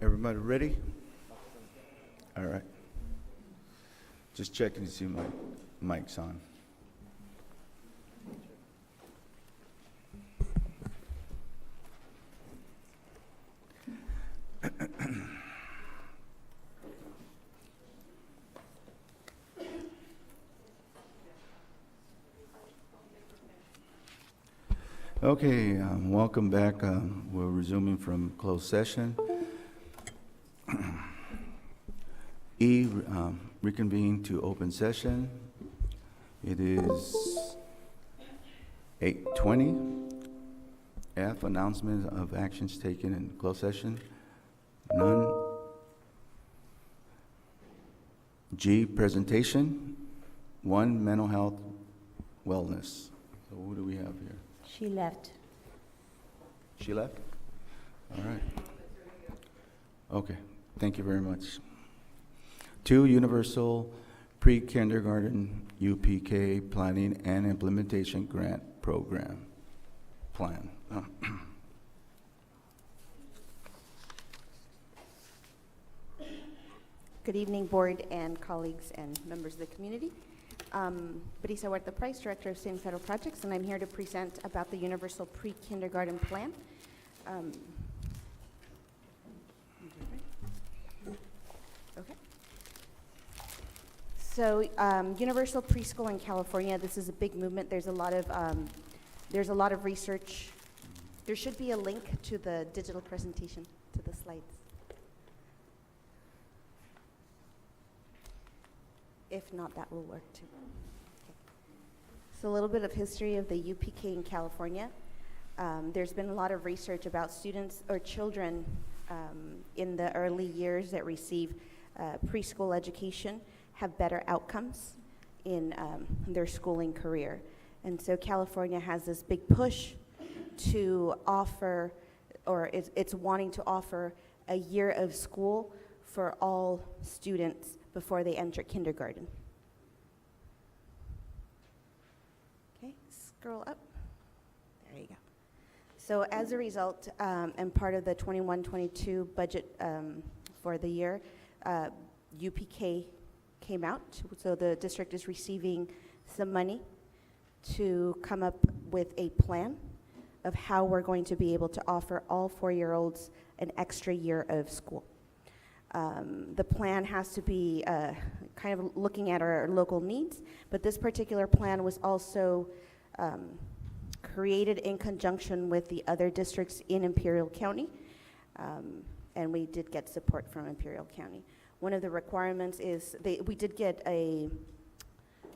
Everybody ready? All right. Just checking to see my mic's on. Okay, welcome back. We're resuming from closed session. Reconvene to open session. It is 8:20. F, announcement of actions taken in closed session. None. G, presentation. 1, mental health wellness. So who do we have here? She left. She left? All right. Okay, thank you very much. 2, Universal Pre-Kindergarten UPK Planning and Implementation Grant Program Plan. Good evening, board and colleagues and members of the community. Brisa Huerta Price, Director of State and Federal Projects, and I'm here to present about the Universal Pre-Kindergarten Plan. Okay. So, Universal Preschool in California, this is a big movement. There's a lot of research. There should be a link to the digital presentation, to the slides. If not, that will work too. Okay. So a little bit of history of the UPK in California. There's been a lot of research about students or children in the early years that receive preschool education have better outcomes in their schooling career. And so California has this big push to offer, or it's wanting to offer a year of school for all students before they enter kindergarten. Okay, scroll up. There you go. So as a result, and part of the 21-22 budget for the year, UPK came out. So the district is receiving some money to come up with a plan of how we're going to be able to offer all 4-year-olds an extra year of school. The plan has to be kind of looking at our local needs, but this particular plan was also created in conjunction with the other districts in Imperial County, and we did get support from Imperial County. One of the requirements is we did get a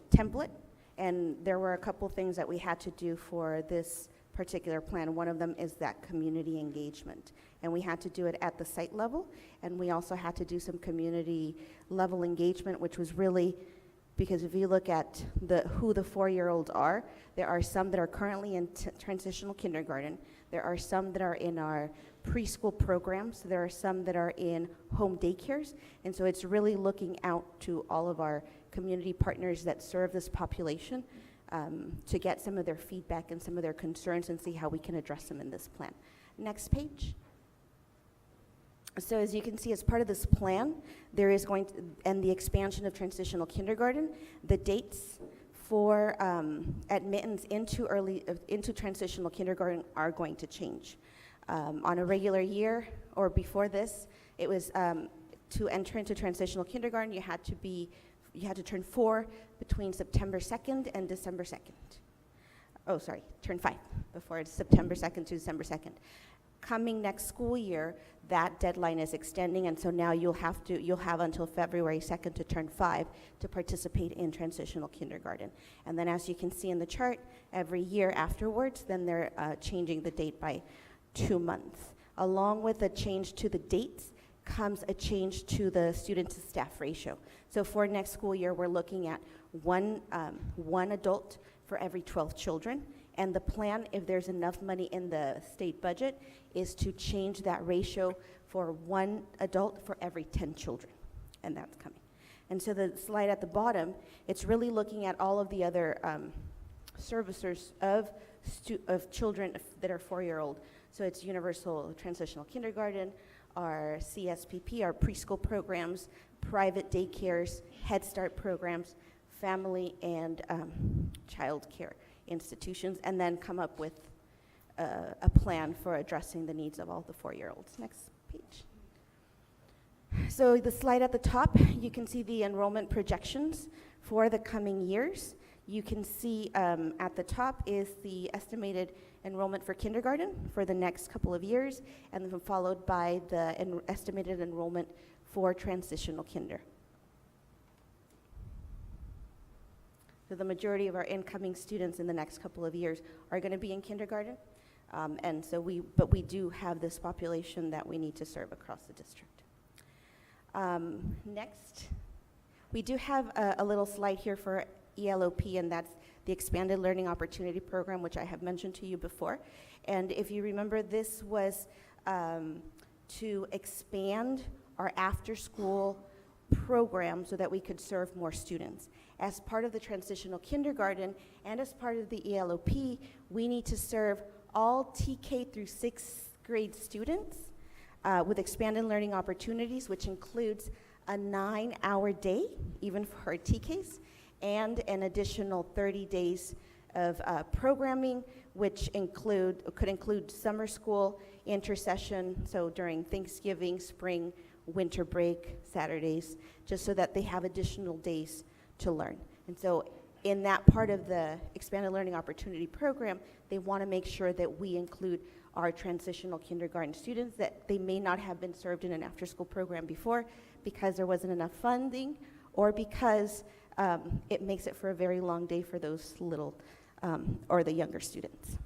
template, and there were a couple things that we had to do for this particular plan. One of them is that community engagement, and we had to do it at the site level, and we also had to do some community level engagement, which was really, because if you look at who the 4-year-olds are, there are some that are currently in transitional kindergarten, there are some that are in our preschool programs, there are some that are in home daycares, and so it's really looking out to all of our community partners that serve this population to get some of their feedback and some of their concerns and see how we can address them in this plan. Next page. So as you can see, as part of this plan, there is going to, and the expansion of transitional kindergarten, the dates for admittance into transitional kindergarten are going to change. On a regular year, or before this, it was to enter into transitional kindergarten, you had to turn 4 between September 2nd and December 2nd. Oh, sorry, turn 5 before it's September 2nd to December 2nd. Coming next school year, that deadline is extending, and so now you'll have until February 2nd to turn 5 to participate in transitional kindergarten. And then as you can see in the chart, every year afterwards, then they're changing the date by 2 months. Along with the change to the dates comes a change to the student to staff ratio. So for next school year, we're looking at one adult for every 12 children. And the plan, if there's enough money in the state budget, is to change that ratio for 1 adult for every 10 children. And that's coming. And so the slide at the bottom, it's really looking at all of the other servicers of children that are 4-year-old. So it's universal transitional kindergarten, our CSPP, our preschool programs, private daycares, Head Start programs, family and child care institutions, and then come up with a plan for addressing the needs of all the 4-year-olds. Next page. So the slide at the top, you can see the enrollment projections for the coming years. You can see at the top is the estimated enrollment for kindergarten for the next couple of years, and then followed by the estimated enrollment for transitional kinder. So the majority of our incoming students in the next couple of years are going to be in kindergarten, and so we do have this population that we need to serve across the district. Next, we do have a little slide here for ELOP, and that's the Expanded Learning Opportunity Program, which I have mentioned to you before. And if you remember, this was to expand our after-school program so that we could serve more students. As part of the transitional kindergarten and as part of the ELOP, we need to serve all TK through 6th grade students with expanded learning opportunities, which includes a 9-hour day, even for our TKs, and an additional 30 days of programming, which could include summer school, intercession, so during Thanksgiving, spring, winter break, Saturdays, just so that they have additional days to learn. And so in that part of the Expanded Learning Opportunity Program, they want to make sure that we include our transitional kindergarten students that they may not have been served in an after-school program before because there wasn't enough funding, or because it makes it for a very long day for those little or the younger students.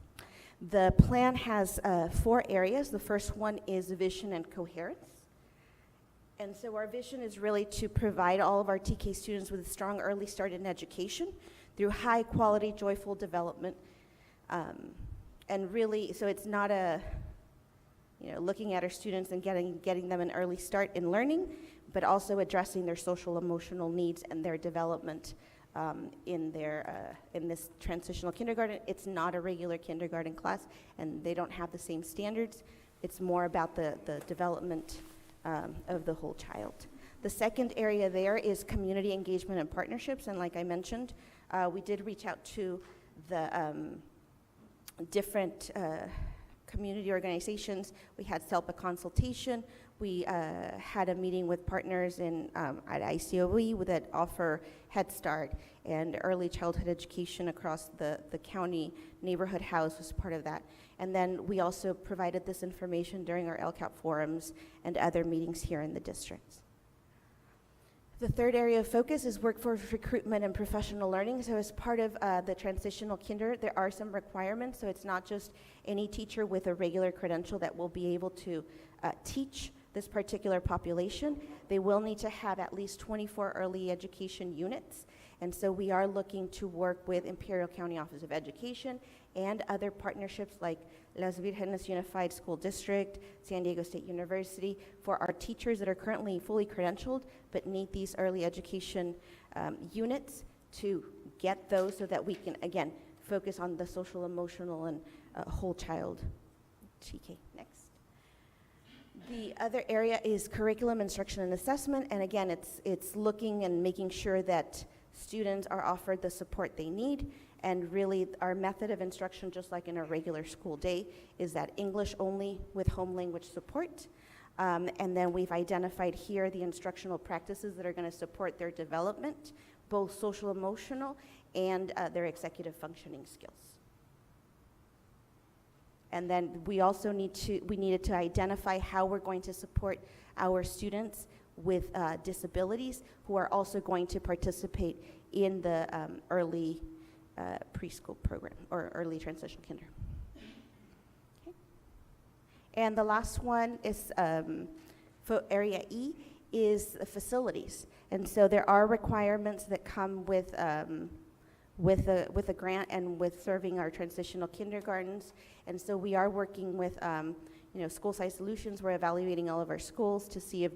The plan has 4 areas. The first one is vision and coherence. And so our vision is really to provide all of our TK students with a strong early start in education through high quality, joyful development. And really, so it's not looking at our students and getting them an early start in learning, but also addressing their social emotional needs and their development in this transitional kindergarten. It's not a regular kindergarten class, and they don't have the same standards. It's more about the development of the whole child. The second area there is community engagement and partnerships, and like I mentioned, we did reach out to the different community organizations. We had SELPA consultation. We had a meeting with partners at ICOE that offer Head Start and early childhood education across the county. Neighborhood House was part of that. And then we also provided this information during our LCAP forums and other meetings here in the districts. The third area of focus is workforce recruitment and professional learning. So as part of the transitional kinder, there are some requirements. So it's not just any teacher with a regular credential that will be able to teach this particular population. They will need to have at least 24 early education units. And so we are looking to work with Imperial County Office of Education and other partnerships like Las Virgenes Unified School District, San Diego State University, for our teachers that are currently fully credentialed but need these early education units to get those so that we can, again, focus on the social, emotional, and whole child. TK, next. The other area is curriculum, instruction, and assessment, and again, it's looking and making sure that students are offered the support they need. And really, our method of instruction, just like in a regular school day, is that English only with home language support. And then we've identified here the instructional practices that are going to support their development, both social, emotional, and their executive functioning skills. And then we also needed to identify how we're going to support our students with disabilities who are also going to participate in the early preschool program or early transitional kinder. Okay. And the last one is for area E is facilities. And so there are requirements that come with a grant and with serving our transitional kindergartens. And so we are working with school site solutions. We're evaluating all of our schools to see if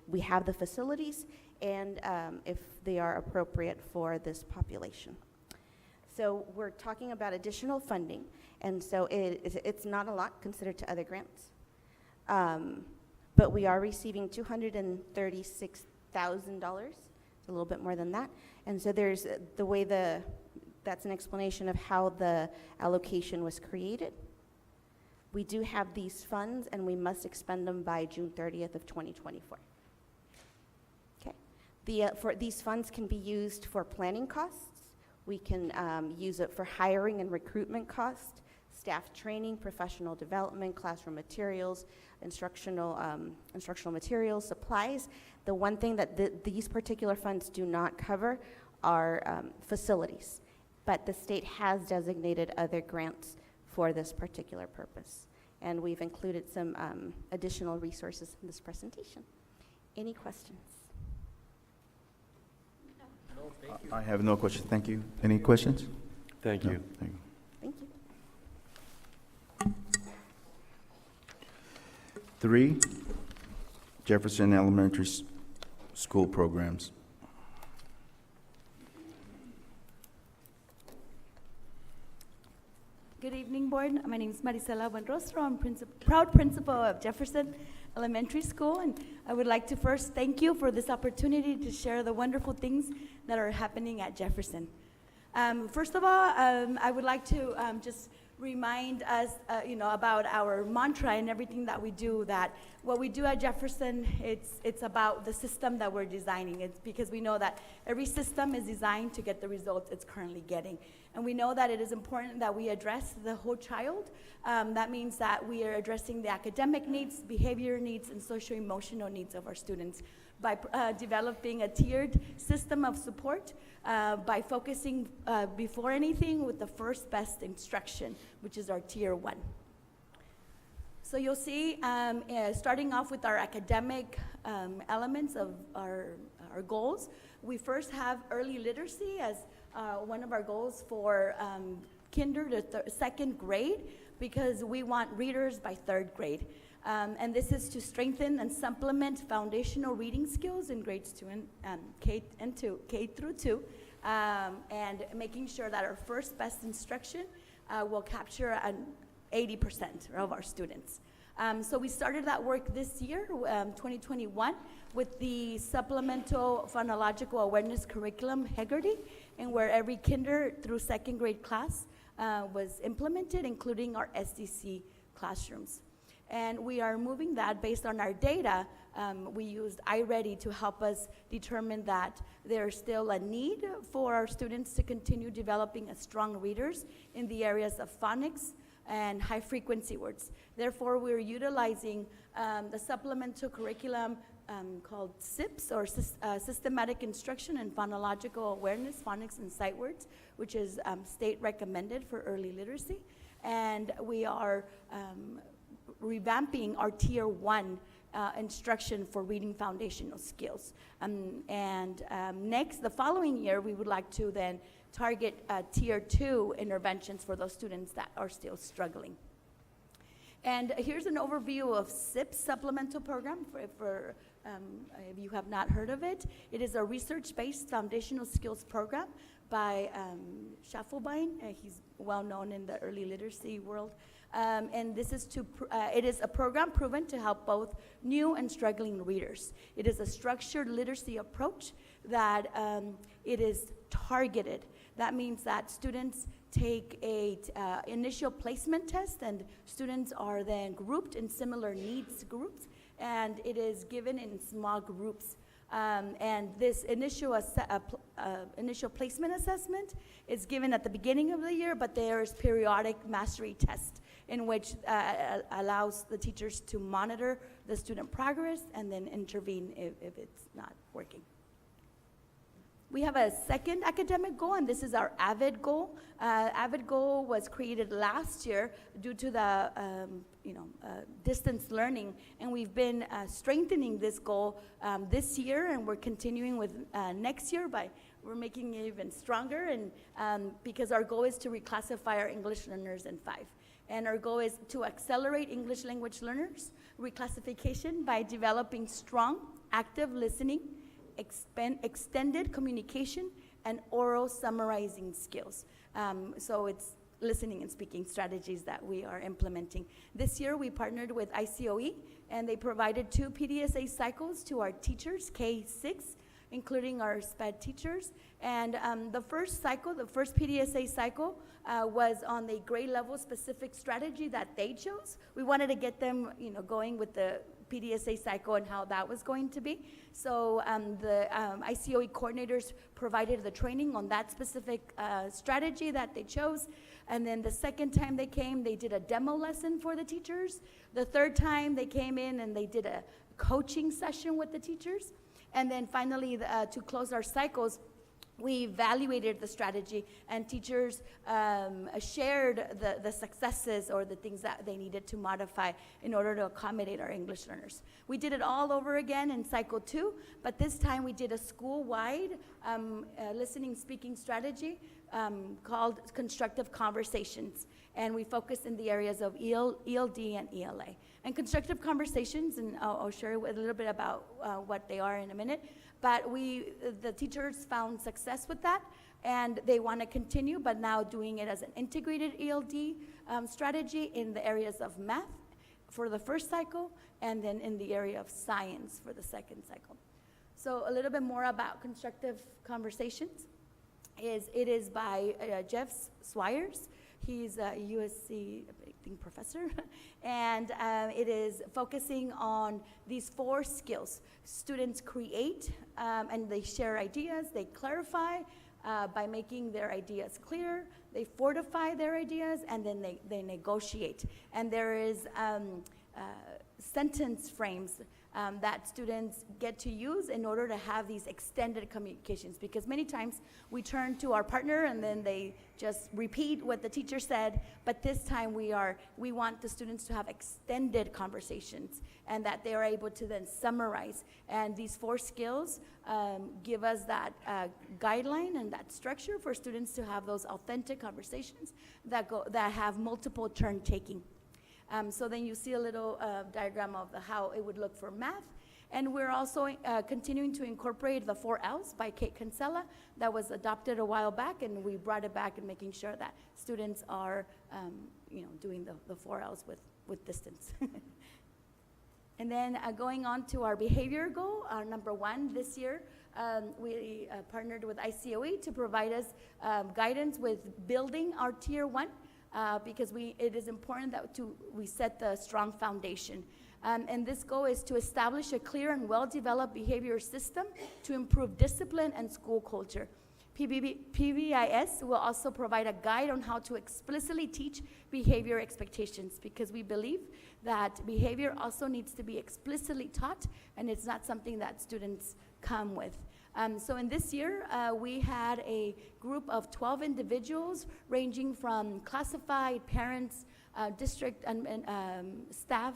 we have the facilities and if they are appropriate for this population. So we're talking about additional funding, and so it's not a lot considered to other grants. but we are receiving $236,000, a little bit more than that. And so there's that's an explanation of how the allocation was created. We do have these funds, and we must expend them by June 30th of 2024. Okay. These funds can be used for planning costs. We can use it for hiring and recruitment costs, staff training, professional development, classroom materials, instructional materials, supplies. The one thing that these particular funds do not cover are facilities, but the state has designated other grants for this particular purpose. And we've included some additional resources in this presentation. Any questions? No, thank you. I have no questions. Thank you. Any questions? Thank No, you. thank you. Thank you. 3, Jefferson Elementary School programs. Good evening, Board. My name is Marisela Buenrostro. I'm proud principal of Jefferson Elementary School, and I would like to first thank you for this opportunity to share the wonderful things that are happening at Jefferson. First of all, I would like to just remind us, about our mantra and everything that we do, that what we do at Jefferson, it's about the system that we're designing. It's because we know that every system is designed to get the results it's currently getting. And we know that it is important that we address the whole child. That means that we are addressing the academic needs, behavior needs, and socio-emotional needs of our students by developing a tiered system of support, by focusing before anything with the first best instruction, which is our tier 1. So you'll see, starting off with our academic elements of our goals, we first have early literacy as one of our goals for kinder to 2nd grade, because we want readers by 3rd grade. And this is to strengthen and supplement foundational reading skills in grades 2 and K through 2, and making sure that our first best instruction will capture 80% of our students. So we started that work this year, 2021, with the Supplemental Phonological Awareness Curriculum, Hegarty, and where every kinder through 2nd grade class was implemented, including our SDC classrooms. And we are moving that based on our data. We used iReady to help us determine that there's still a need for our students to continue developing as strong readers in the areas of phonics and high-frequency words. Therefore, we're utilizing the supplemental curriculum called SIPS, or Systematic Instruction in Phonological Awareness, Phonics and Sight Words, which is state recommended for early literacy. And we are revamping our tier 1 instruction for reading foundational skills. Next, the following year, we would like to then target tier 2 interventions for those students that are still struggling. And here's an overview of SIPS supplemental program for if you have not heard of it. It is a research-based foundational skills program by Schaffelbein. He's well known in the early literacy world. And this is it is a program proven to help both new and struggling readers. It is a structured literacy approach that it is targeted. That means that students take a initial placement test, and students are then grouped in similar needs groups, and it is given in small groups. And this initial placement assessment is given at the beginning of the year, but there is periodic mastery test in which allows the teachers to monitor the student progress and then intervene if it's not working. We have a second academic goal, and this is our Avid Goal. Avid Goal was created last year due to the distance learning, and we've been strengthening this goal this year, and we're continuing with next year we're making it even stronger, and because our goal is to reclassify our English learners in 5. And our goal is to accelerate English language learners reclassification by developing strong, active listening, extended communication, and oral summarizing skills. So it's listening and speaking strategies that we are implementing. This year, we partnered with ICOE, and they provided 2 PDSA cycles to our teachers, K-6, including our SPED teachers. And the first PDSA cycle was on the grade level specific strategy that they chose. We wanted to get them, going with the PDSA cycle and how that was going to be. So the ICOE coordinators provided the training on that specific strategy that they chose. And then the second time they came, they did a demo lesson for the teachers. The third time they came in and they did a coaching session with the teachers. And then finally, to close our cycles, we evaluated the strategy, and teachers shared the successes or the things that they needed to modify in order to accommodate our English learners. We did it all over again in cycle 2, but this time we did a school-wide listening speaking strategy called Constructive Conversations, and we focused in the areas of ELD and ELA. And Constructive Conversations, and I'll share a little bit about what they are in a minute, but the teachers found success with that, and they want to continue, but now doing it as an integrated ELD strategy in the areas of math for the first cycle, and then in the area of science for the second cycle. So a little bit more about Constructive Conversations. It is by Jeff Swires. He's a USC professor, and it is focusing on these 4 skills. Students create, and they share ideas, they clarify by making their ideas clear, they fortify their ideas, and then they negotiate. And there is sentence frames that students get to use in order to have these extended communications, because many times we turn to our partner and then they just repeat what the teacher said, but this time we want the students to have extended conversations and that they are able to then summarize. And these 4 skills give us that guideline and that structure for students to have those authentic conversations that have multiple turn taking. So then you see a little diagram of how it would look for math. And we're also continuing to incorporate the 4 L's by Kate Kinsella that was adopted a while back, and we brought it back and making sure that students are doing the 4 L's with distance. And then going on to our behavior goal, our number 1 this year, we partnered with ICOE to provide us guidance with building our tier 1. Because it is important that we set the strong foundation. And this goal is to establish a clear and well-developed behavior system to improve discipline and school culture. PBIS will also provide a guide on how to explicitly teach behavior expectations, because we believe that behavior also needs to be explicitly taught, and it's not something that students come with. So in this year, we had a group of 12 individuals ranging from classified parents, district and staff,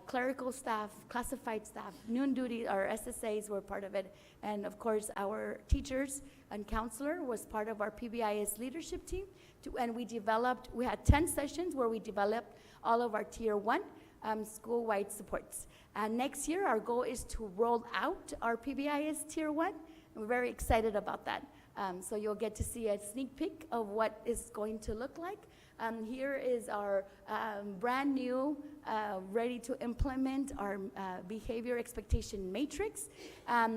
clerical staff, classified staff, noon duty, our SSAs were part of it, and of course our teachers and counselor was part of our PBIS leadership team. And we had 10 sessions where we developed all of our tier 1 school-wide supports. Next year, our goal is to roll out our PBIS Tier 1. We're very excited about that. So you'll get to see a sneak peek of what it's going to look like. Here is our brand new, ready to implement our behavior expectation matrix.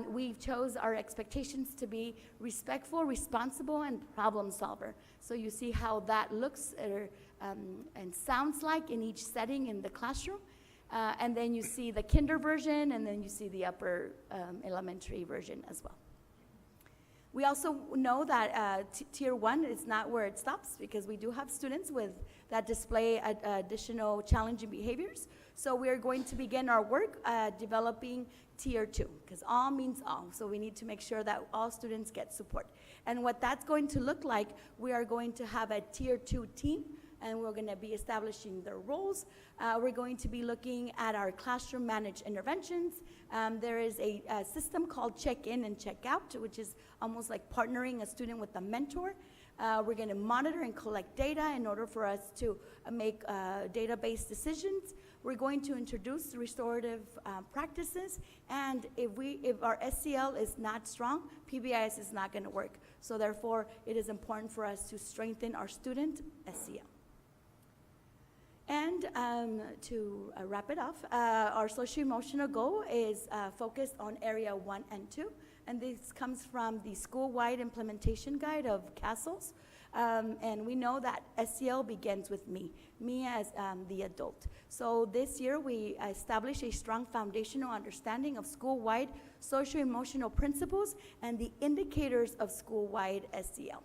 We chose our expectations to be respectful, responsible, and problem solver. So you see how that looks and sounds like in each setting in the classroom. And then you see the kinder version, and then you see the upper elementary version as well. We also know that Tier 1 is not where it stops, because we do have students that display additional challenging behaviors. So we're going to begin our work developing Tier 2, because all means all. So we need to make sure that all students get support. And what that's going to look like, we are going to have a Tier 2 team, and we're going to be establishing their roles. We're going to be looking at our classroom managed interventions. There is a system called check-in and check-out, which is almost like partnering a student with a mentor. We're going to monitor and collect data in order for us to make database decisions. We're going to introduce restorative practices, and if our SCL is not strong, PBIS is not going to work. So therefore, it is important for us to strengthen our student SEL. And to wrap it off, our socio-emotional goal is focused on area 1 and 2, and this comes from the school-wide implementation guide of CASELs. And we know that SEL begins with me as the adult. So this year we established a strong foundational understanding of school-wide socio-emotional principles and the indicators of school-wide SEL.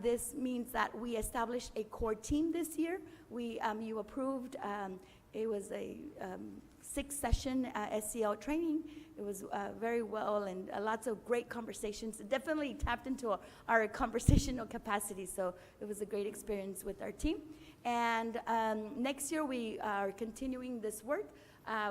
This means that we established a core team this year. You approved, it was a 6-session SEL training. It was very well, and lots of great conversations. It definitely tapped into our conversational capacity, so it was a great experience with our team. And next year we are continuing this work.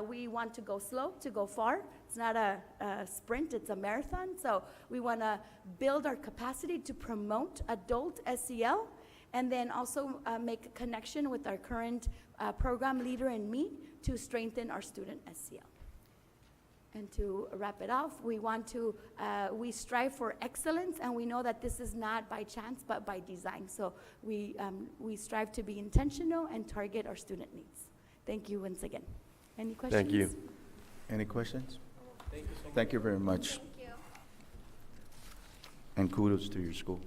We want to go slow to go far. It's not a sprint, it's a marathon. So we want to build our capacity to promote adult SEL, and then also make a connection with our current program leader and me to strengthen our student SEL. And to wrap it off, we strive for excellence, and we know that this is not by chance, but by design. So we strive to be intentional and target our student needs. Thank you once again. Any questions? Thank you. Any questions? Thank you so much. Thank you very much. Thank you. And kudos to your school.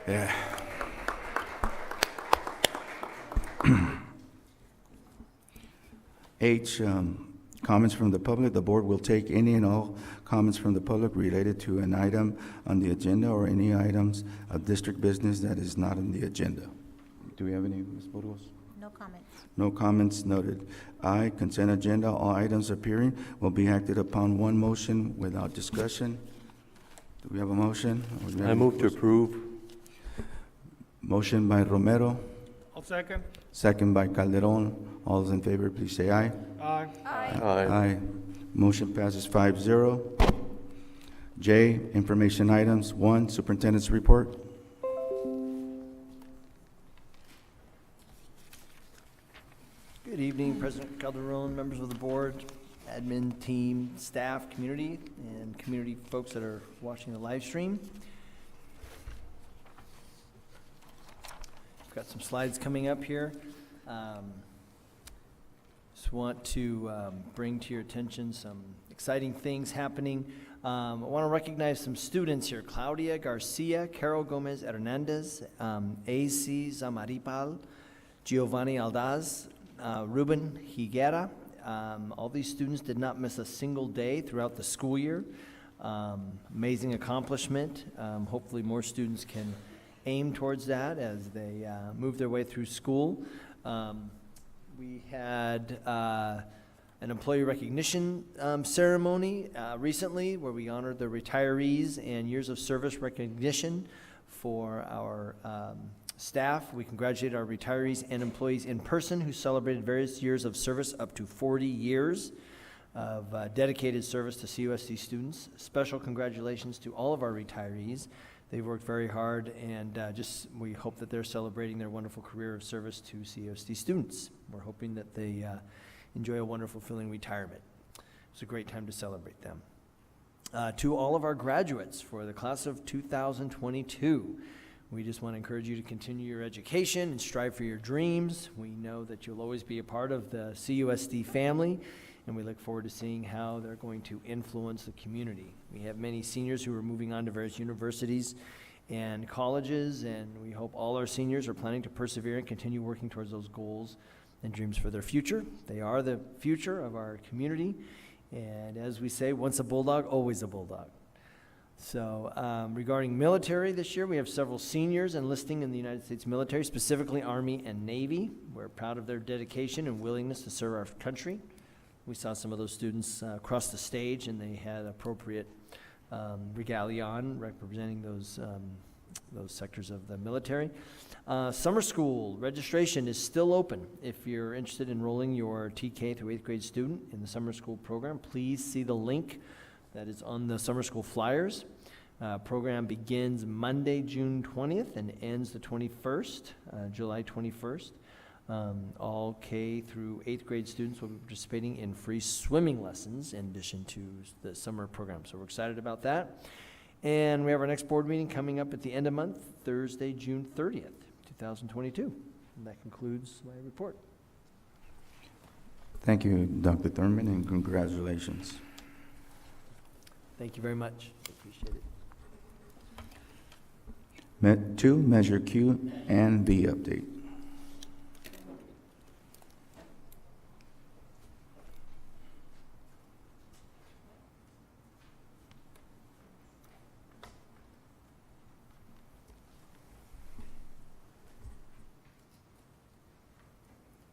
Yeah. H, comments from the public. The board will take any and all comments from the public related to an item on the agenda or any items of district business that is not on the agenda. Do we have any, Ms. Burgos? No comments. No comments noted. I, consent agenda, all items appearing will be acted upon one motion without discussion. Do we have a motion? Or do we have I any move to questions? approve. Motion by Romero, I'll second. second by Calderon. All those in favor, please say aye. Aye. Aye. Motion passes 5-0. J, information items. 1, superintendent's report. Good evening, President Calderon, members of the board, admin team, staff, community, and community folks that are watching the live stream. We've got some slides coming up here. Just want to bring to your attention some exciting things happening. I want to recognize some students here: Claudia Garcia, Carol Gomez Hernandez, A.C. Zamaripal, Giovanni Aldaz, Ruben Higuera. All these students did not miss a single day throughout the school year. Amazing accomplishment. Hopefully more students can aim towards that as they move their way through school. We had an employee recognition ceremony recently where we honored the retirees and years of service recognition for our staff. We congratulated our retirees and employees in person who celebrated various years of service, up to 40 years of dedicated service to CUSD students. Special congratulations to all of our retirees. They've worked very hard, and we hope that they're celebrating their wonderful career of service to CUSD students. We're hoping that they enjoy a wonderful, fulfilling retirement. It's a great time to celebrate them. To all of our graduates for the class of 2022, we just want to encourage you to continue your education and strive for your dreams. We know that you'll always be a part of the CUSD family, and we look forward to seeing how they're going to influence the community. We have many seniors who are moving on to various universities and colleges, and we hope all our seniors are planning to persevere and continue working towards those goals and dreams for their future. They are the future of our community, and as we say, once a bulldog, always a bulldog. So regarding military this year, we have several seniors enlisting in the United States military, specifically Army and Navy. We're proud of their dedication and willingness to serve our country. We saw some of those students across the stage, and they had appropriate regalia on representing those sectors of the military. Summer school registration is still open. If you're interested in enrolling your TK through 8th grade student in the summer school program, please see the link that is on the summer school flyers. Program begins Monday, June 20th and ends the 21st, July 21st. All K through 8th grade students will be participating in free swimming lessons in addition to the summer program. So we're excited about that. And we have our next board meeting coming up at the end of month, Thursday, June 30th, 2022. And that concludes my report. Thank you, Dr. Thurman, and congratulations. Thank you very much. Appreciate it. 2, Measure Q and V update.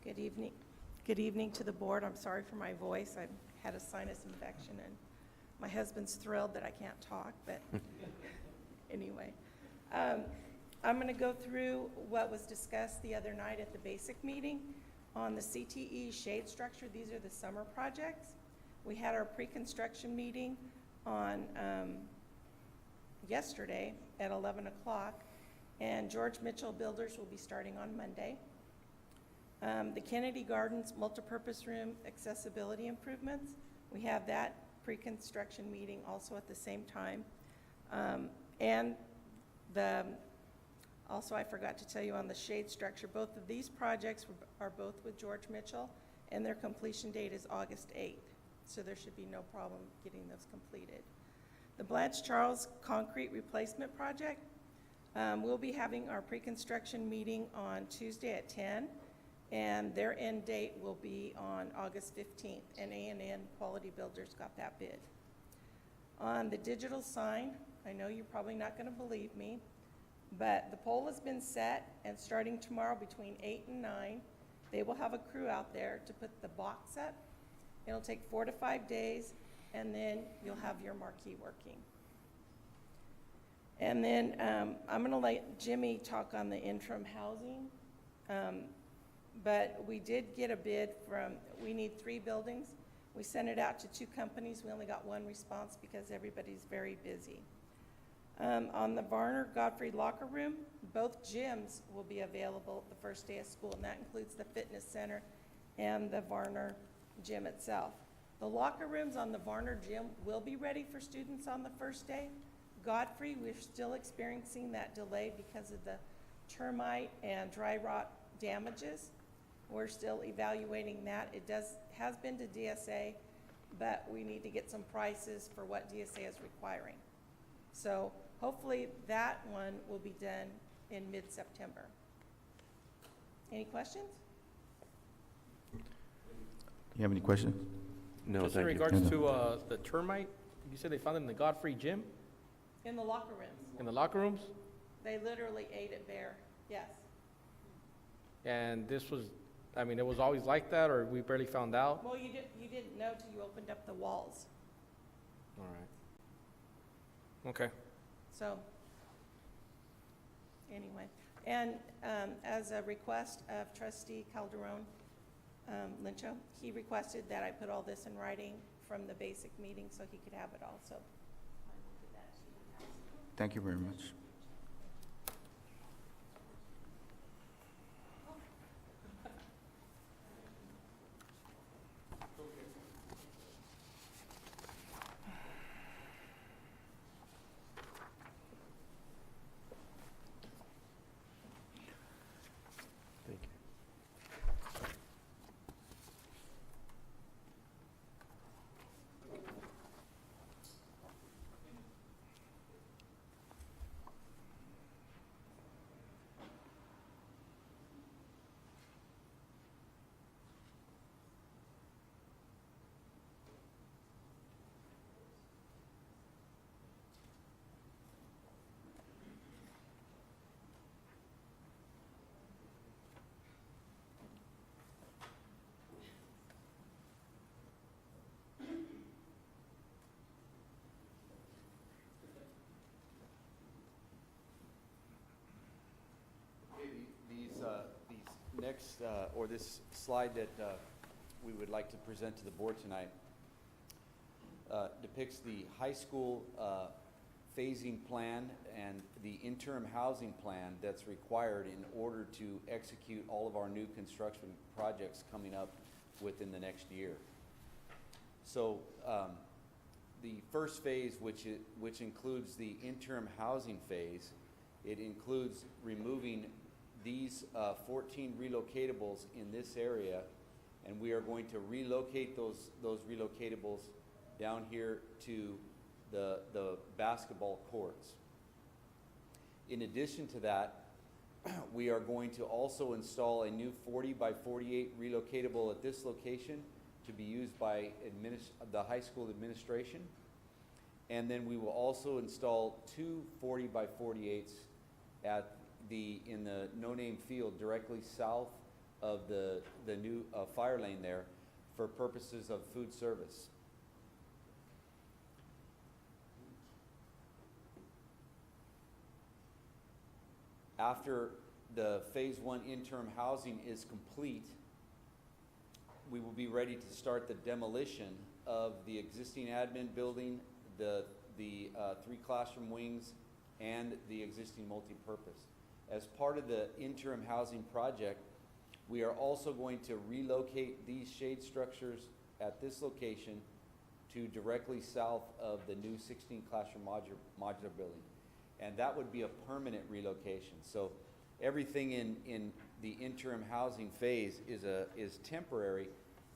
Good evening. Good evening to the board. I'm sorry for my voice. I had a sinus infection, and my husband's thrilled that I can't talk, but anyway. I'm going to go through what was discussed the other night at the basic meeting on the CTE shade structure. These are the summer projects. We had our pre-construction meeting on yesterday at 11 o'clock, and George Mitchell Builders will be starting on Monday. The Kennedy Gardens multipurpose room accessibility improvements, we have that pre-construction meeting also at the same time. And also I forgot to tell you on the shade structure, both of these projects are both with George Mitchell, and their completion date is August 8th. So there should be no problem getting those completed. The Blanche Charles concrete replacement project, we'll be having our pre-construction meeting on Tuesday at 10. And their end date will be on August 15th, and A&N Quality Builders got that bid. On the digital sign, I know you're probably not going to believe me, but the pole has been set, and starting tomorrow between 8 and 9, they will have a crew out there to put the box up. It'll take 4 to 5 days, and then you'll have your marquee working. And then I'm going to let Jimmy talk on the interim housing. But we did get a bid from, we need 3 buildings. We sent it out to 2 companies. We only got 1 response because everybody's very busy. On the Varner Godfrey locker room, both gyms will be available the first day of school, and that includes the fitness center and the Varner gym itself. The locker rooms on the Varner gym will be ready for students on the first day. Godfrey, we're still experiencing that delay because of the termite and dry rot damages. We're still evaluating that. It has been to DSA, but we need to get some prices for what DSA is requiring. So hopefully that one will be done in mid-September. Any questions? You have any questions? No, Just in thank you. regards to the termite, you said they found it in the Godfrey gym, In the locker rooms. in the locker rooms? They literally ate it bare, yes. And this was, I mean, it was always like that, or we barely found out? Well, you didn't know till you opened up the walls. All right. Okay. So, anyway. And as a request of trustee Calderon Lincho, he requested that I put all this in writing from the basic meeting so he could have it also. Thank you very much. Thank you. These next, or this slide that we would like to present to the board tonight depicts the high school phasing plan and the interim housing plan that's required in order to execute all of our new construction projects coming up within the next year. So the first phase, which includes the interim housing phase, it includes removing these 14 relocatables in this area, and we are going to relocate those relocatables down here to the basketball courts. In addition to that, we are going to also install a new 40 by 48 relocatable at this location to be used by the high school administration. And then we will also install two 40 by 48s in the no-name field directly south of the new fire lane there for purposes of food service. After the phase 1 interim housing is complete, we will be ready to start the demolition of the existing admin building, the 3 classroom wings, and the existing multi-purpose. As part of the interim housing project, we are also going to relocate these shade structures at this location to directly south of the new 16 classroom modular building. And that would be a permanent relocation. So everything in the interim housing phase is temporary,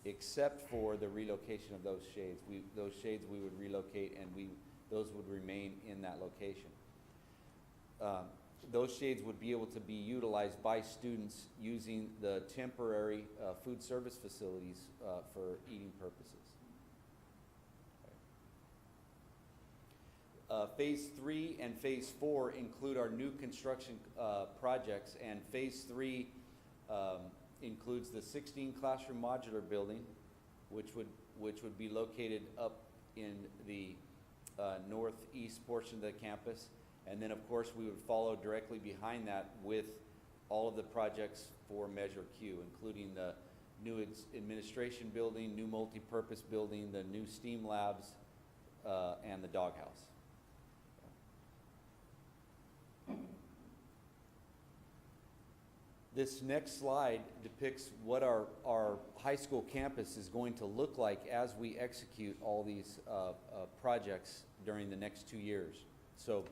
except for the relocation of those shades. Those shades we would relocate, and those would remain in that location. Those shades would be able to be utilized by students using the temporary food service facilities for eating purposes. Phase 3 and Phase 4 include our new construction projects, and Phase 3 includes the 16 classroom modular building, which would be located up in the northeast portion of the campus. And then, of course, we would follow directly behind that with all of the projects for Measure Q, including the new administration building, new multi-purpose building, the new STEAM labs, and the doghouse. This next slide depicts what our high school campus is going to look like as we execute all these projects during the next 2 years. So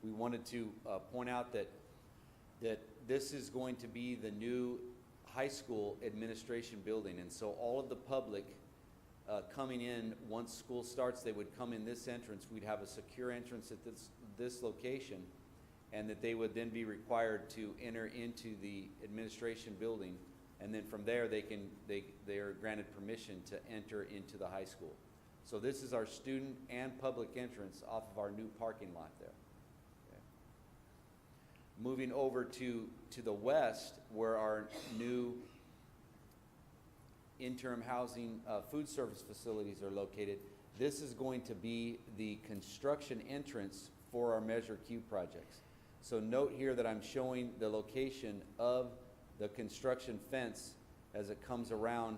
we wanted to point out that this is going to be the new high school administration building, and so all of the public coming in, once school starts, they would come in this entrance. We'd have a secure entrance at this location, and that they would then be required to enter into the administration building, and then from there they are granted permission to enter into the high school. So this is our student and public entrance off of our new parking lot there. Okay. Moving over to the west, where our new interim housing food service facilities are located, this is going to be the construction entrance for our Measure Q projects. So note here that I'm showing the location of the construction fence as it comes around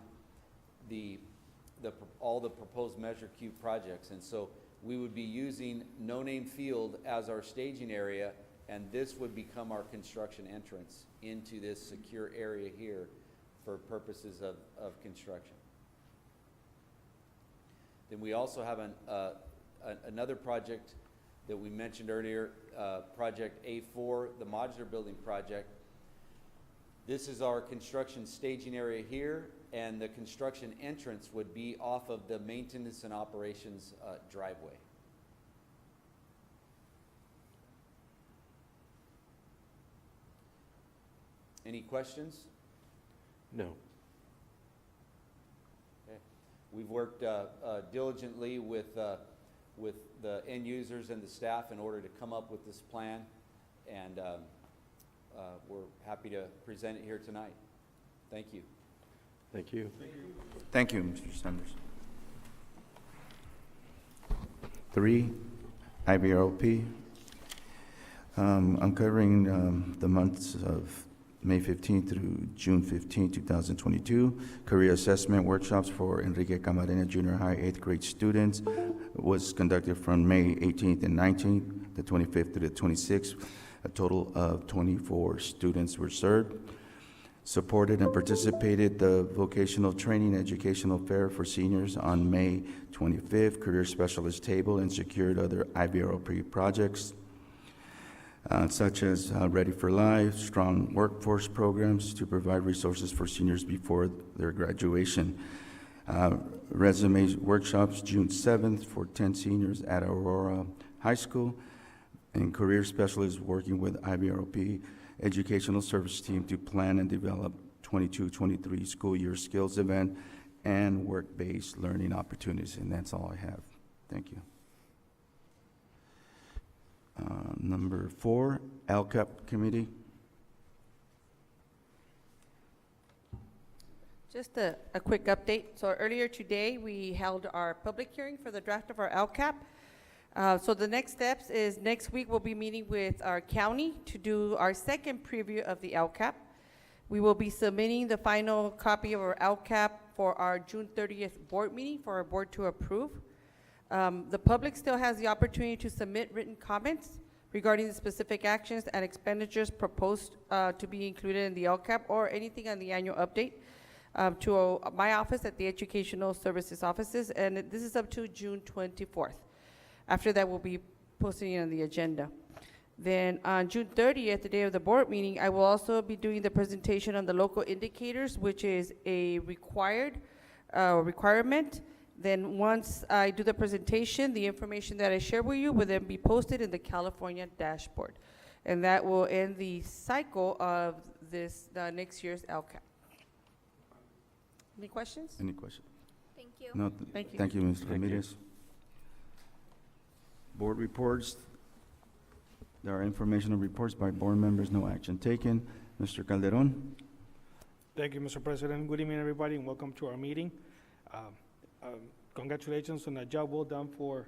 all the proposed Measure Q projects. And so we would be using No Name Field as our staging area, and this would become our construction entrance into this secure area here for purposes of construction. Then we also have another project that we mentioned earlier, Project A4, the modular building project. This is our construction staging area here, and the construction entrance would be off of the maintenance and operations driveway. Any questions? No. Okay. We've worked diligently with the end users and the staff in order to come up with this plan, and we're happy to present it here tonight. Thank you. Thank you. Thank you, Mr. Sanders. 3, IVROP, uncovering the months of May 15 through June 15, 2022. Career assessment workshops for Enrique Camarena Junior High 8th grade students was conducted from May 18th and 19th, the 25th to the 26th. A total of 24 students were served. Supported and participated the vocational training educational fair for seniors on May 25th, career specialist table, and secured other IVROP projects such as Ready for Life, strong workforce programs to provide resources for seniors before their graduation. Resume workshops June 7th for 10 seniors at Aurora High School, and career specialists working with IVROP educational service team to plan and develop 22-23 school year skills event and work-based learning opportunities. And that's all I have. Thank you. Number 4, LCAP committee. Just a quick update. So earlier today, we held our public hearing for the draft of our LCAP. So the next steps is next week we'll be meeting with our county to do our second preview of the LCAP. We will be submitting the final copy of our LCAP for our June 30th board meeting for our board to approve. The public still has the opportunity to submit written comments regarding the specific actions and expenditures proposed to be included in the LCAP or anything on the annual update to my office at the Educational Services offices, and this is up to June 24th. After that, we'll be posting it on the agenda. Then on June 30th, the day of the board meeting, I will also be doing the presentation on the local indicators, which is a requirement. Then once I do the presentation, the information that I share with you will then be posted in the California dashboard. And that will end the cycle of this, next year's LCAP. Any questions? Any questions? Thank you. No, Thank you. Thank you, Ms. Thank you. Ramirez. Board reports. There are informational reports by board members, no action taken. Mr. Calderon. Thank you, Mr. President. Good evening, everybody, and welcome to our meeting. Congratulations on a job well done for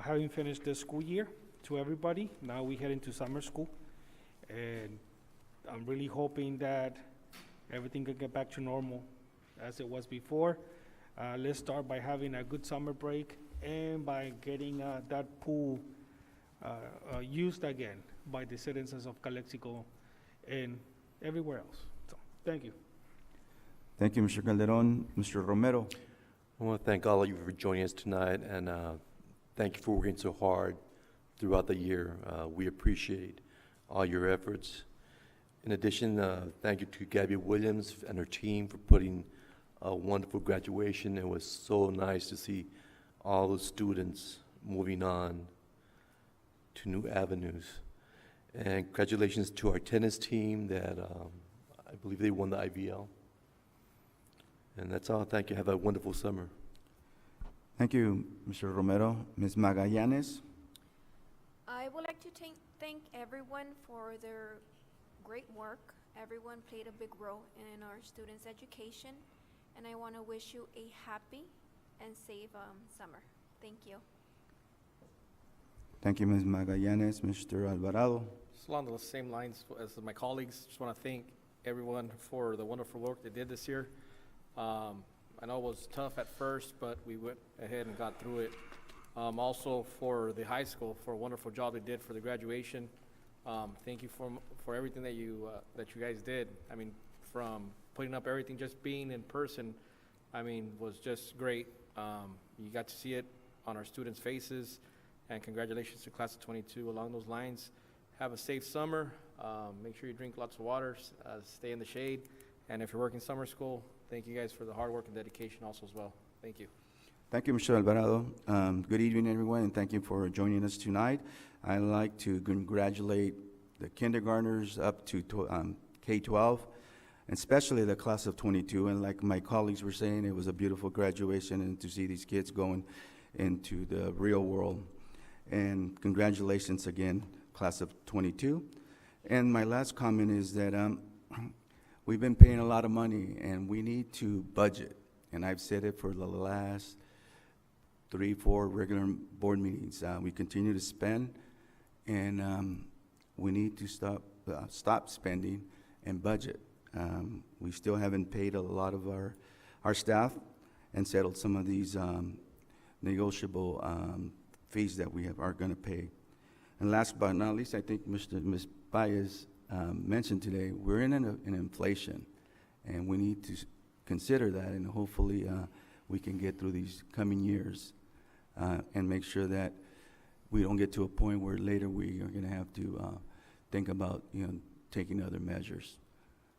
having finished the school year to everybody. Now we head into summer school, and I'm really hoping that everything can get back to normal as it was before. Let's start by having a good summer break and by getting that pool used again by the citizens of Calexico and everywhere else. So, thank you. Thank you, Mr. Calderon. Mr. Romero. I want to thank all of you for joining us tonight, and thank you for working so hard throughout the year. We appreciate all your efforts. In addition, thank you to Gabby Williams and her team for putting a wonderful graduation. It was so nice to see all the students moving on to new avenues. And congratulations to our tennis team that I believe they won the IVL. And that's all. Thank you. Have a wonderful summer. Thank you, Mr. Romero. Ms. Magallanes. I would like to thank everyone for their great work. Everyone played a big role in our students' education, and I want to wish you a happy and safe summer. Thank you. Thank you, Ms. Magallanes. Mr. Alvarado. Just along the same lines as my colleagues, just want to thank everyone for the wonderful work they did this year. I know it was tough at first, but we went ahead and got through it. Also for the high school, for a wonderful job they did for the graduation. Thank you for everything that you guys did. I mean, from putting up everything, just being in person, I mean, was just great. You got to see it on our students' faces, and congratulations to class of 22 along those lines. Have a safe summer. Make sure you drink lots of water, stay in the shade, and if you're working summer school, thank you guys for the hard work and dedication also as well. Thank you. Thank you, Mr. Alvarado. Good evening, everyone, and thank you for joining us tonight. I'd like to congratulate the kindergartners up to K-12, and especially the class of 22. And like my colleagues were saying, it was a beautiful graduation, and to see these kids going into the real world. And congratulations again, class of 22. And my last comment is that we've been paying a lot of money, and we need to budget. And I've said it for the last 3-4 regular board meetings. We continue to spend, and we need to stop spending and budget. We still haven't paid a lot of our staff and settled some of these negotiable fees that we are going to pay. And last but not least, I think Ms. Baez mentioned today, we're in an inflation, and we need to consider that, and hopefully we can get through these coming years and make sure that we don't get to a point where later we are going to have to think about, taking other measures.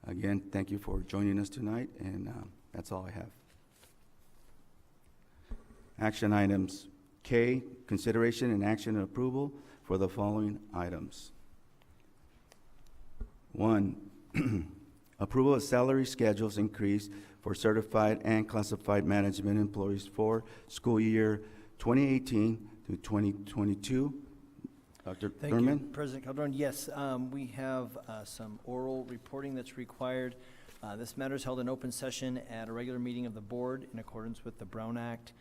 Again, thank you for joining us tonight, and that's all I have. Action items. K, consideration and action and approval for the following items. 1, approval of salary schedules increase for certified and classified management employees for school year 2018 to 2022. Dr. Thank Thurman? you, President Calderon. Yes, we have some oral reporting that's required. This matter is held in open session at a regular meeting of the board in accordance with the Brown Act.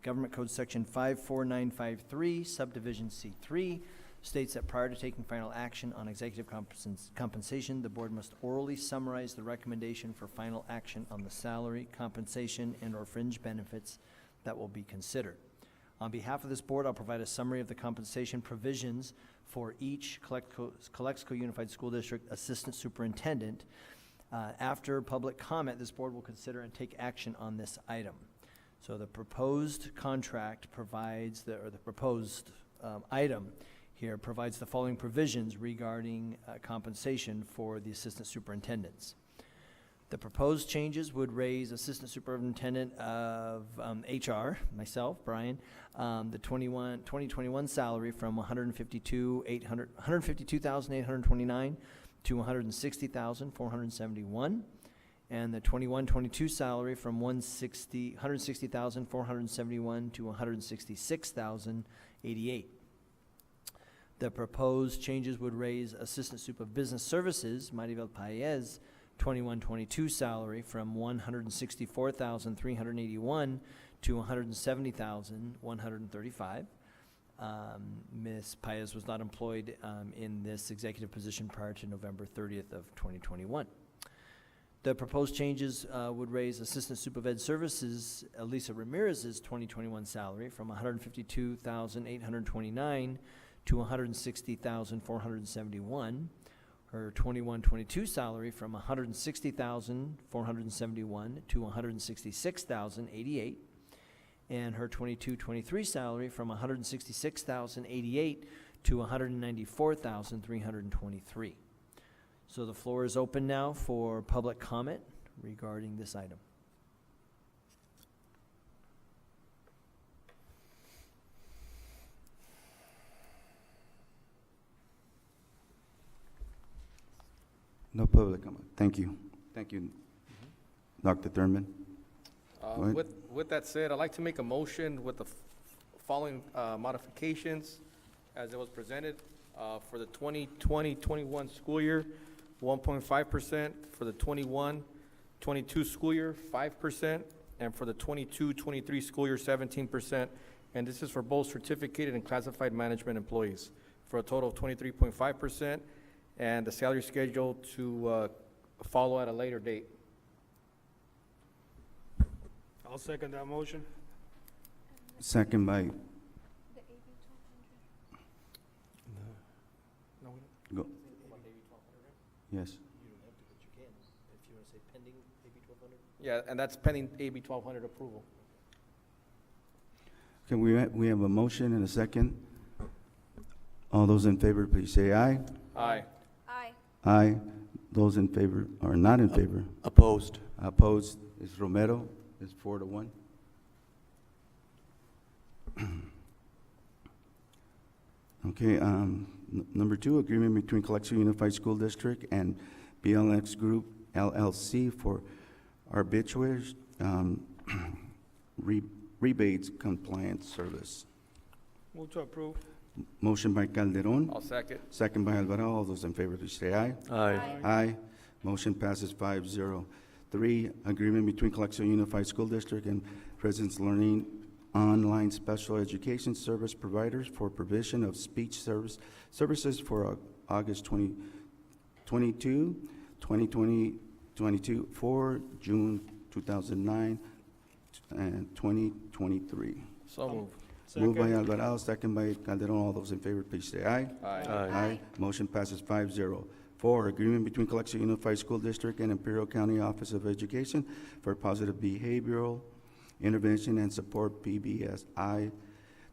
Government Code Section 54953, Subdivision C3, states that prior to taking final action on executive compensation, the board must orally summarize the recommendation for final action on the salary, compensation, and/or fringe benefits that will be considered. On behalf of this board, I'll provide a summary of the compensation provisions for each Calexico Unified School District Assistant Superintendent. After public comment, this board will consider and take action on this item. So the proposed contract provides, the proposed item here provides the following provisions regarding compensation for the assistant superintendents. The proposed changes would raise Assistant Superintendent of HR, myself, Brian, the 2021 salary from $152,829 to $160,471, and the 21-22 salary from $160,471 to $166,088. The proposed changes would raise Assistant Super of Business Services, Maribel Paez, 21-22 salary from $164,381 to $170,135. Ms. Paez was not employed in this executive position prior to November 30th of 2021. The proposed changes would raise Assistant Supervised Services Elisa Ramirez's 2021 salary from $152,829 to $160,471. Her 21-22 salary from $160,471 to $166,088, and her 22-23 salary from $166,088 to $194,323. So the floor is open now for public comment regarding this item. No public comment. Thank you. Thank you, Dr. Thurman. Go ahead. With that said, I'd like to make a motion with the following modifications as it was presented for the 2020-21 school year, 1.5%, for the 21-22 school year, 5%, and for the 22-23 school year, 17%. And this is for both certificated and classified management employees for a total of 23.5%, and the salary schedule to follow at a later date. I'll second that motion. Second by, The AB 1200. No, go, yes. yeah, and that's pending AB 1200 approval. Okay, we have a motion and a second. All those in favor, please say aye. Aye. Aye. Aye. Those in favor are not in favor. Opposed? Opposed is Romero. It's 4-1. Okay, number 2, agreement between Calexico Unified School District and BLX Group LLC for arbitrage rebates compliance service. Move to approve. Motion by Calderon, I'll second. second by Alvarado. All those in favor, please say aye. Aye. Aye. Motion passes 5-0. 3, agreement between Calexico Unified School District and Presence Learning online special education service providers for provision of speech services for August 2022 2022 for June 2009 and 2023. So moved. Moved by Second. Alvarado, second by Calderon. All those in favor, please say aye. Aye. Aye. Motion passes 5-0. 4, agreement between Calexico Unified School District and Imperial County Office of Education for positive behavioral intervention and support, PBSI,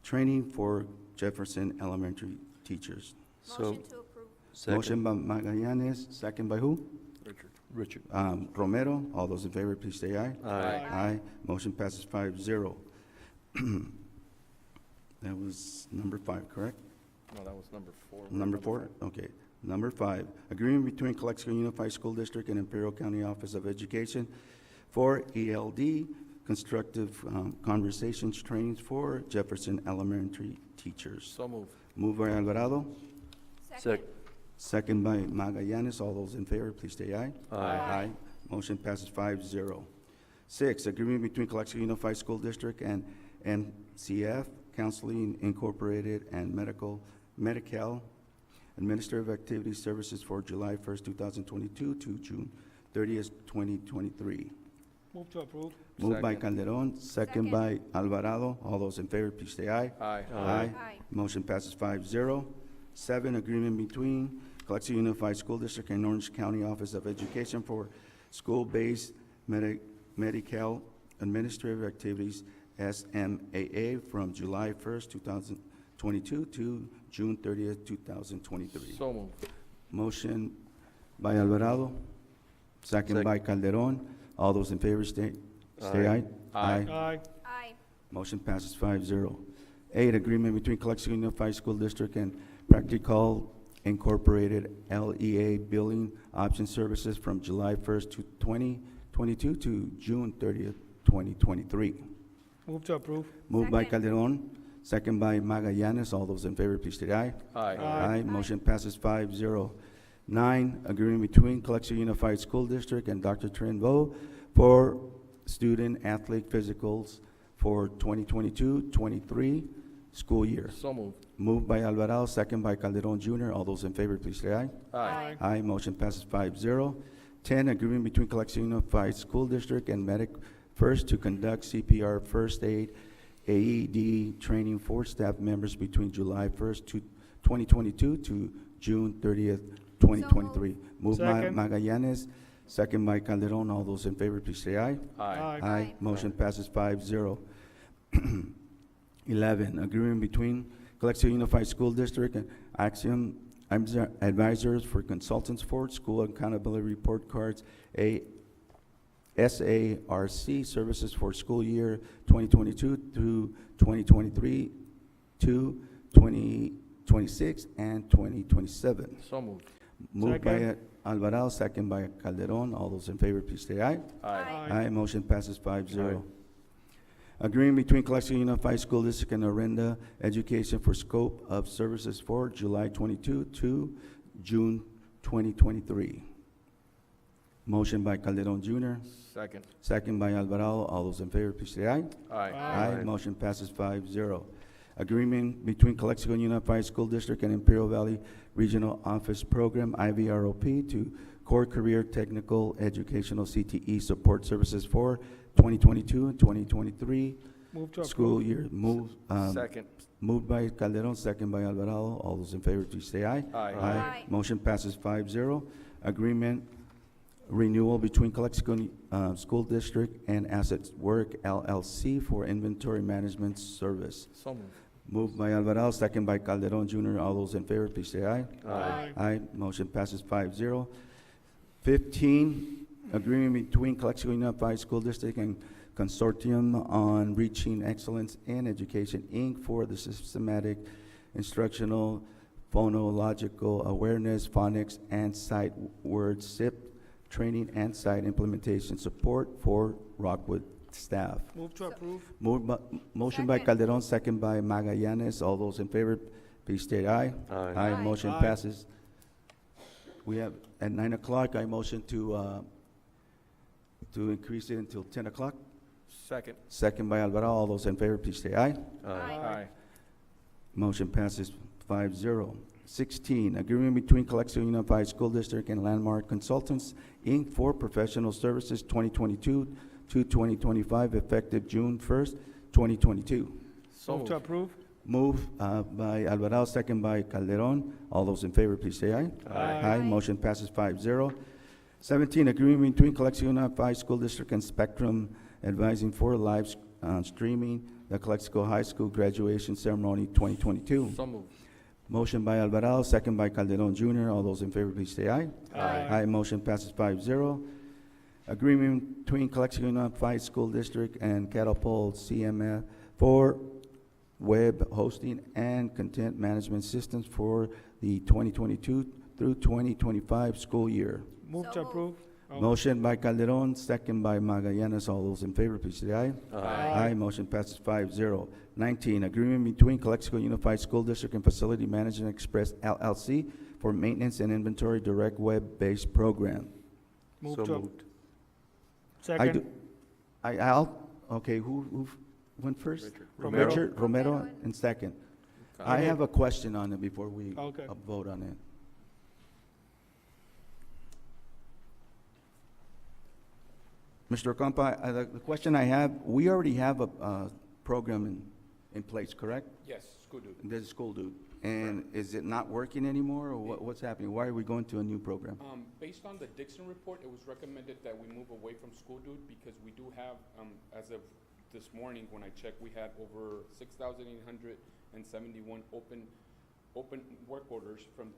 training for Jefferson elementary teachers. So, Motion to approve. Motion second, by Magallanes, second by who? Richard. Richard. Romero. All those in favor, please say aye. Aye. Aye. Motion passes 5-0. That was number 5, correct? No, that was number 4. Number 4? Okay. Number 5, agreement between Calexico Unified School District and Imperial County Office of Education for ELD Constructive Conversations trainings for Jefferson elementary teachers. So moved. Moved by Alvarado, Second. second by Magallanes. All those in favor, please say aye. Aye. Motion passes 5-0. 6, agreement between Calexico Unified School District and NCF Counseling Incorporated and Medical Administrative Activity Services for July 1st, 2022 to June 30th, 2023. Move to approve. Moved by Second. Calderon, second by Alvarado. All those in favor, please say aye. Aye. Aye. Aye. Motion passes 5-0. 7, agreement between Calexico Unified School District and Orange County Office of Education for school-based medical administrative activities, SMAA, from July 1st, 2022 to June 30th, 2023. So moved. Motion by Alvarado, second by Calderon. All those in favor, stay aye. Aye. Aye. Aye. Motion passes 5-0. 8, agreement between Calexico Unified School District and Practical Incorporated LEA Billing Option Services from July 1st to 2022 to June 30th, 2023. Move to approve. Moved by Second. Calderon, second by Magallanes. All those in favor, please say aye. Aye. Aye. Motion passes 5-0. 9, agreement between Calexico Unified School District and Dr. Trinvo for student athlete physicals for 2022-23 school year. So moved. Moved by Alvarado, second by Calderon Jr. All those in favor, please say aye. Aye. Aye. Motion passes 5-0. 10, agreement between Calexico Unified School District and Medic First to conduct CPR first aid AED training for staff members between July 1st, 2022 to June 30th, 2023. Moved by Second. Magallanes, second by Calderon. All those in favor, please say aye. Aye. Aye. Motion passes 5-0. 11, agreement between Calexico Unified School District and Axiom Advisors for Consultants for School Accountability Report Cards, SARC services for school year 2022 through 2023 to 2026 and 2027. So moved. Moved by Second. Alvarado, second by Calderon. All those in favor, please say aye. Aye. Aye. Motion passes 5-0. Agreement between Calexico Unified School District and Orenda Education for scope of services for July 22 to June 2023. Motion by Calderon Jr., Second. second by Alvarado. All those in favor, please say aye. Aye. Aye. Motion passes 5-0. Agreement between Calexico Unified School District and Imperial Valley Regional Office Program, IVROP, to Core Career Technical Educational CTE Support Services for 2022 and 2023 Move to school approve. year. Second. Moved by Calderon, second by Alvarado. All those in favor, please say aye. Aye. Aye. Motion passes 5-0. Agreement renewal between Calexico School District and Assets Work LLC for inventory management service. So moved. Moved by Alvarado, second by Calderon Jr. All those in favor, please say aye. Aye. Aye. Motion passes 5-0. 15, agreement between Calexico Unified School District and Consortium on Reaching Excellence in Education, Inc. for the systematic instructional phonological awareness, phonics, and sight word SIP training and site implementation support for Rockwood staff. Move to approve. Motion by Second. Calderon, second by Magallanes. All those in favor, please state aye. Aye. Aye. Motion Aye. passes. We have, at 9 o'clock, I motion to increase it until 10 o'clock. Second. Second by Alvarado. All those in favor, please say aye. Aye. Aye. Motion passes 5-0. 16, agreement between Calexico Unified School District and Landmark Consultants, Inc. for professional services 2022 to 2025, effective June 1st, 2022. So Move to moved. approve. Move by Alvarado, second by Calderon. All those in favor, please say aye. Aye. Motion passes 5-0. 17, agreement between Calexico Unified School District and Spectrum Advising for live streaming the Calexico High School graduation ceremony 2022. So moved. Motion by Alvarado, second by Calderon Jr. All those in favor, please say aye. Aye. Motion passes 5-0. Agreement between Calexico Unified School District and Catapult CMF for web hosting and content management systems for the 2022 through 2025 school year. Move So to moved. approve. Oh. Motion by Calderon, second by Magallanes. All those in favor, please say aye. Aye. Motion passes 5-0. 19, agreement between Calexico Unified School District and Facility Management Express LLC for maintenance and inventory direct web-based program. Move So to, moved. second. Okay, who went first? Richard. Romero. Richard, Romero, Romero. and second. Okay. I have a question on it before we Okay. vote on it. Mr. Ocampa, the question I have, we already have a program in place, correct? Yes, school dude. This is School Dude. And is it not working anymore, or what's happening? Why are we going to a new program? Based on the Dixon report, it was recommended that we move away from school dude because we do have, as of this morning, when I checked, we had over 6,871 open work orders from,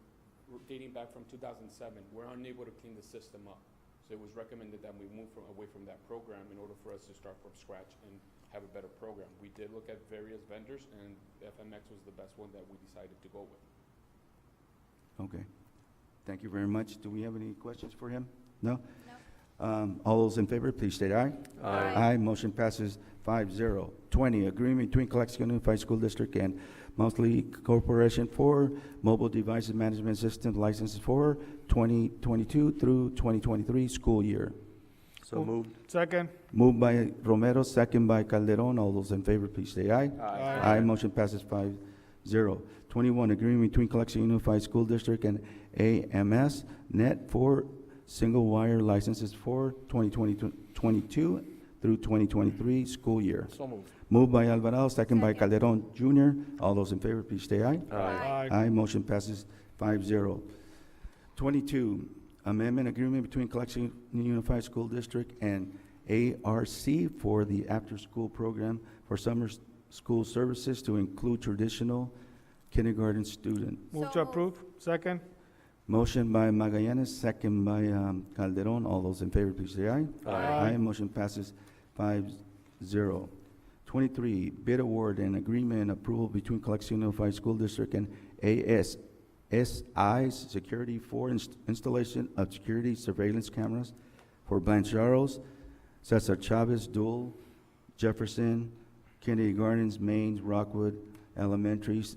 dating back from 2007. We're unable to clean the system up. So it was recommended that we move away from that program in order for us to start from scratch and have a better program. We did look at various vendors, and FMX was the best one that we decided to go with. Okay. Thank you very much. Do we have any questions for him? No? No. All those in favor, please state aye. Aye. Motion passes 5-0. 20, agreement between Calexico Unified School District and Monthly Corporation for Mobile Devices Management Systems licenses for 2022 through 2023 school year. So Move. moved. Second. Moved by Romero, second by Calderon. All those in favor, please say aye. Aye. Motion passes 5-0. 21, agreement between Calexico Unified School District and AMS Net for single wire licenses for 2022 through 2023 school year. So moved. Moved by Alvarado, second by Second. Calderon Jr. All those in favor, please say aye. Aye. Motion passes 5-0. 22, amendment agreement between Calexico Unified School District and ARC for the after-school program for summer school services to include traditional kindergarten student. Move So to moved. approve. Second. Motion by Magallanes, second by Calderon. All those in favor, please say aye. Aye. Motion passes 5-0. 23, bid award and agreement approval between Calexico Unified School District and ASI's Security for installation of security surveillance cameras for Blancharos, Cesar Chavez, Dual, Jefferson, Kennedy Gardens, Mains, Rockwood Elementaries,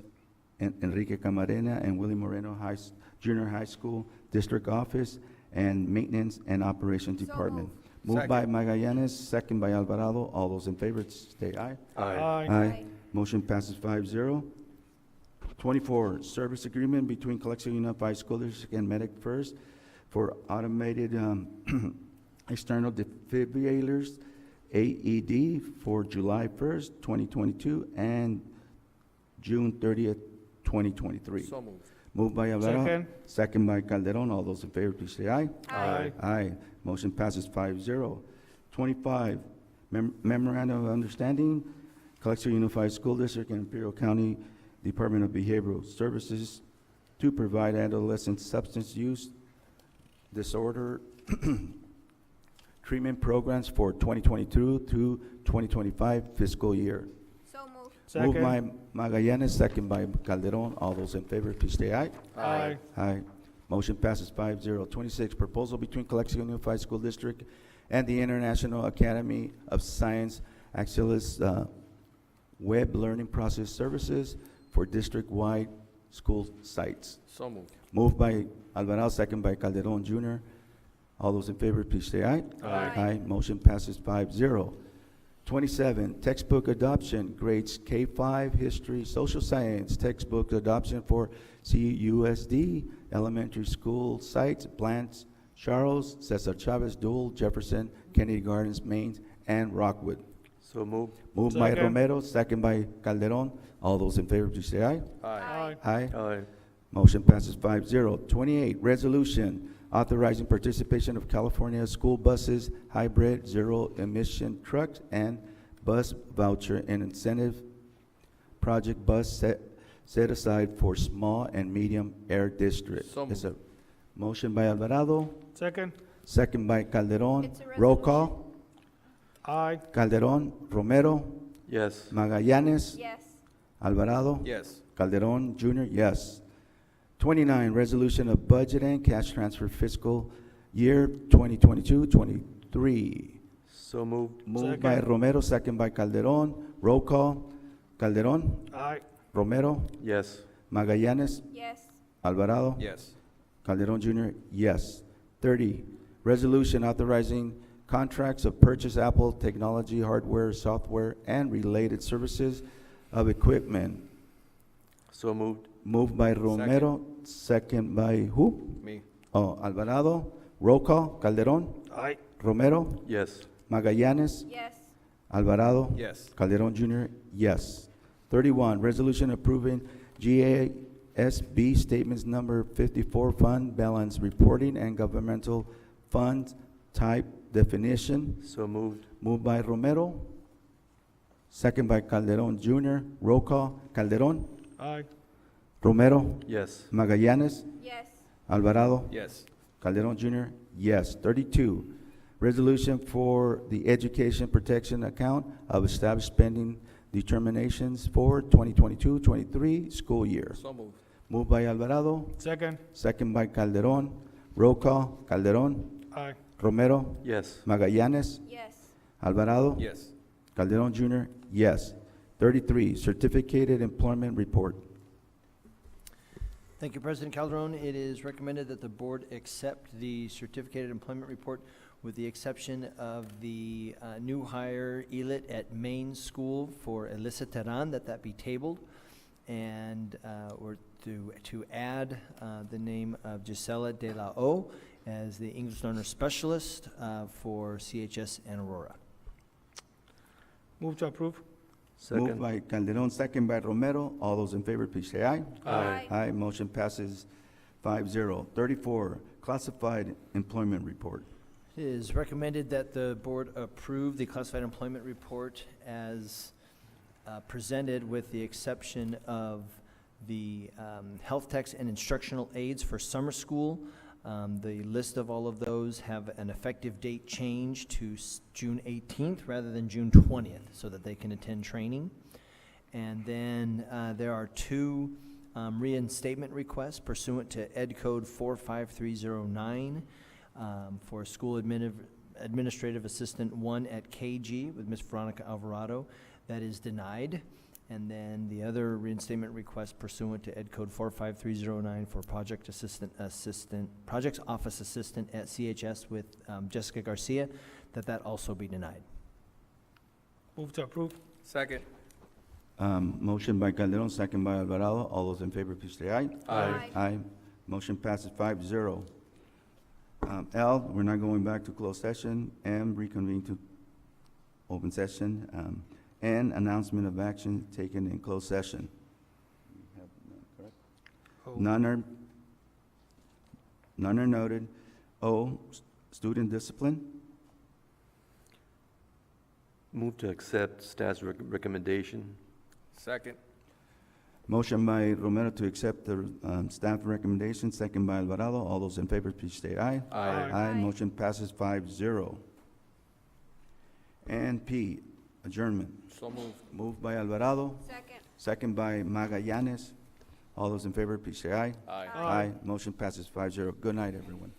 and Enrique Camarena and Willie Moreno Junior High School District Office and Maintenance and Operations So Department. moved. Moved by Magallanes, second by Alvarado. All those in favor, say aye. Aye. Motion passes 5-0. 24, service agreement between Calexico Unified School District and Medic First for automated external defibrillators, AED, for July 1st, 2022, and June 30th, 2023. So moved. Moved by Alvarado. Second. Second by Calderon. All those in favor, please say aye. Aye. Aye. Motion passes 5-0. 25, memorandum of understanding, Calexico Unified School District and Imperial County Department of Behavioral Services to provide adolescent substance use disorder treatment programs for 2022 to 2025 fiscal year. So moved. Moved by Second. Magallanes, second by Calderon. All those in favor, please say aye. Aye. Aye. Motion passes 5-0. 26, proposal between Calexico Unified School District and the International Academy of Science Axelis Web Learning Process Services for district-wide school sites. So moved. Moved by Alvarado, second by Calderon Jr. All those in favor, please say aye. Aye. Motion passes 5-0. 27, textbook adoption, grades K-5, history, social science, textbook adoption for CUSD, elementary school sites, Blanche, Charles, Cesar Chavez, Dual, Jefferson, Kennedy Gardens, Maines, and Rockwood. So moved. Moved by Second. Romero, second by Calderon. All those in favor, please say aye. Aye. Aye. Aye. Motion passes 5-0. 28, resolution authorizing participation of California school buses, hybrid, zero-emission trucks, and bus voucher and incentive project bus set aside for small and medium air district. So It's a motion by Alvarado, Second. second by Calderon. It's a Roll call. Aye. Calderon, Romero, Yes. Magallanes, Yes. Alvarado. Yes. Calderon Jr., yes. 29, resolution of budget and cash transfer fiscal year 2022-23. So moved. Moved by Second. Romero, second by Calderon. Roll call. Calderon, Aye. Romero, Yes. Magallanes, Yes. Alvarado. Yes. Calderon Jr., yes. 30, resolution authorizing contracts of purchase Apple technology, hardware, software, and related services of equipment. So moved. Moved by Romero, second by who? Me. Oh, Alvarado. Roll call. Calderon, Aye. Romero, Yes. Magallanes, Yes. Alvarado. Yes. Calderon Jr., yes. 31, resolution approving GASB statements number 54 fund balance reporting and governmental fund type definition. So moved. Moved by Romero, second by Calderon Jr. Roll call. Calderon, Aye. Romero, Yes. Magallanes, Yes. Alvarado. Yes. Calderon Jr., yes. 32, resolution for the education protection account of established spending determinations for 2022-23 school year. So moved. Moved by Alvarado, Second. second by Calderon. Roll call. Calderon, Aye. Romero, Yes. Magallanes, Yes. Alvarado. Yes. Calderon Jr., yes. 33, certificated employment report. Thank you, President Calderon. It is recommended that the board accept the certificated employment report with the exception of the new hire ELIT at Main School for Alyssa Teran, that be tabled. And or to add the name of Gisela De La O as the English Learner Specialist for CHS and Aurora. Move to approve. Moved Second. by Calderon, second by Romero. All those in favor, please say aye. Aye. Aye, motion passes 5-0. 34, classified employment report. It is recommended that the board approve the classified employment report as presented with the exception of the health techs and instructional aides for summer school. The list of all of those have an effective date change to June 18th rather than June 20th so that they can attend training. And then there are two reinstatement requests pursuant to Ed Code 45309 for School Administrative Assistant 1 at KG with Ms. Veronica Alvarado. That is denied. And then the other reinstatement request pursuant to Ed Code 45309 for Projects Office Assistant at CHS with Jessica Garcia, that also be denied. Move to approve. Second. Motion by Calderon, second by Alvarado. All those in favor, please say aye. Aye. Aye. Motion passes 5-0. L, we're not going back to closed session. M, reconvene to open session. N, announcement of action taken in closed session. Oh. None are noted. O, student discipline. Move to accept staff's recommendation. Second. Motion by Romero to accept the staff recommendation, second by Alvarado. All those in favor, please state aye. Aye. Aye, motion passes 5-0. And P, adjournment. So moved. Moved by Alvarado, Second. second by Magallanes. All those in favor, please say aye. Aye. Aye. Motion passes 5-0. Good night, everyone.